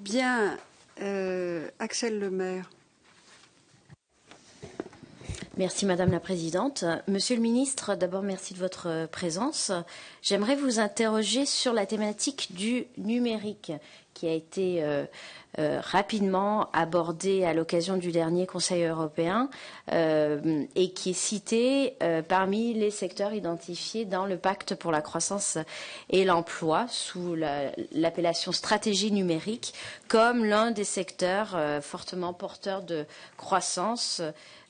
Bien, Axel Lemaire. Merci Madame la Présidente. Monsieur le Ministre, d'abord merci de votre présence. J'aimerais vous interroger sur la thématique du numérique qui a été rapidement abordée à l'occasion du dernier Conseil européen et qui est citée parmi les secteurs identifiés dans le pacte pour la croissance et l'emploi sous l'appellation stratégie numérique comme l'un des secteurs fortement porteurs de croissance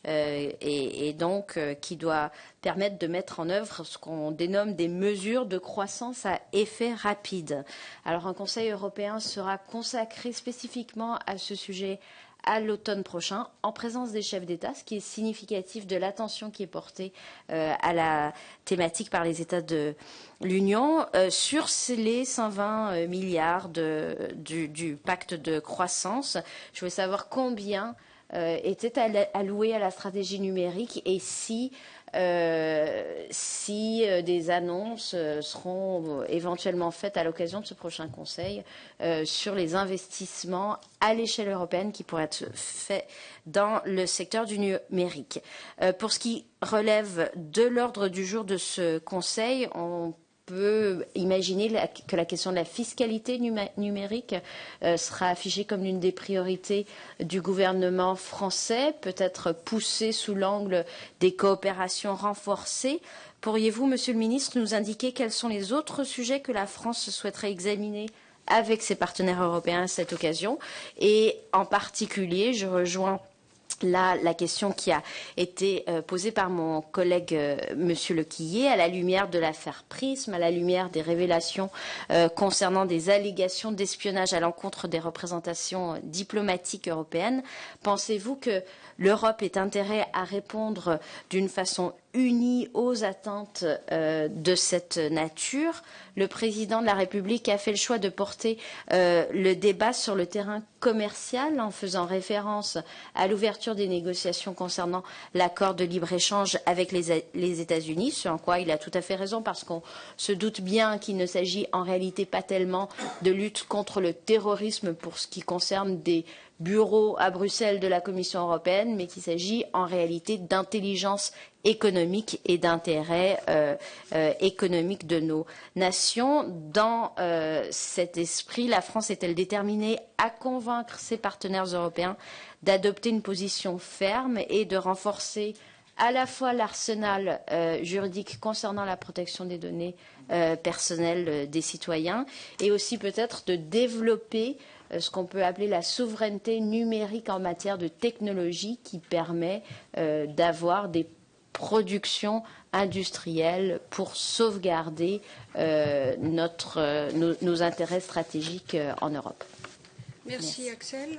et donc qui doit permettre de mettre en œuvre ce qu'on dénomme des mesures de croissance à effet rapide. Alors un Conseil européen sera consacré spécifiquement à ce sujet à l'automne prochain, en présence des chefs d'État, ce qui est significatif de l'attention qui est portée à la thématique par les États de l'Union sur les 120 milliards du pacte de croissance. Je veux savoir combien était alloué à la stratégie numérique et si des annonces seront éventuellement faites à l'occasion de ce prochain Conseil sur les investissements à l'échelle européenne qui pourraient être faits dans le secteur du numérique. Pour ce qui relève de l'ordre du jour de ce Conseil, on peut imaginer que la question de la fiscalité numérique sera affichée comme l'une des priorités du gouvernement français, peut-être poussée sous l'angle des coopérations renforcées. Pourriez-vous, Monsieur le Ministre, nous indiquer quels sont les autres sujets que la France souhaiterait examiner avec ses partenaires européens à cette occasion? Et en particulier, je rejoins là, la question qui a été posée par mon collègue Monsieur Lequillier, à la lumière de l'affaire Prism, à la lumière des révélations concernant des allégations d'espionnage à l'encontre des représentations diplomatiques européennes, pensez-vous que l'Europe ait intérêt à répondre d'une façon unie aux attentes de cette nature? Le président de la République a fait le choix de porter le débat sur le terrain commercial en faisant référence à l'ouverture des négociations concernant l'accord de libre-échange avec les États-Unis, ce en quoi il a tout à fait raison parce qu'on se doute bien qu'il ne s'agit en réalité pas tellement de lutte contre le terrorisme pour ce qui concerne des bureaux à Bruxelles de la Commission européenne, mais qu'il s'agit en réalité d'intelligence économique et d'intérêt économique de nos nations. Dans cet esprit, la France est-elle déterminée à convaincre ses partenaires européens d'adopter une position ferme et de renforcer à la fois l'arsenal juridique concernant la protection des données personnelles des citoyens et aussi peut-être de développer ce qu'on peut appeler la souveraineté numérique en matière de technologie qui permet d'avoir des productions industrielles pour sauvegarder nos intérêts stratégiques en Europe. Merci Axel.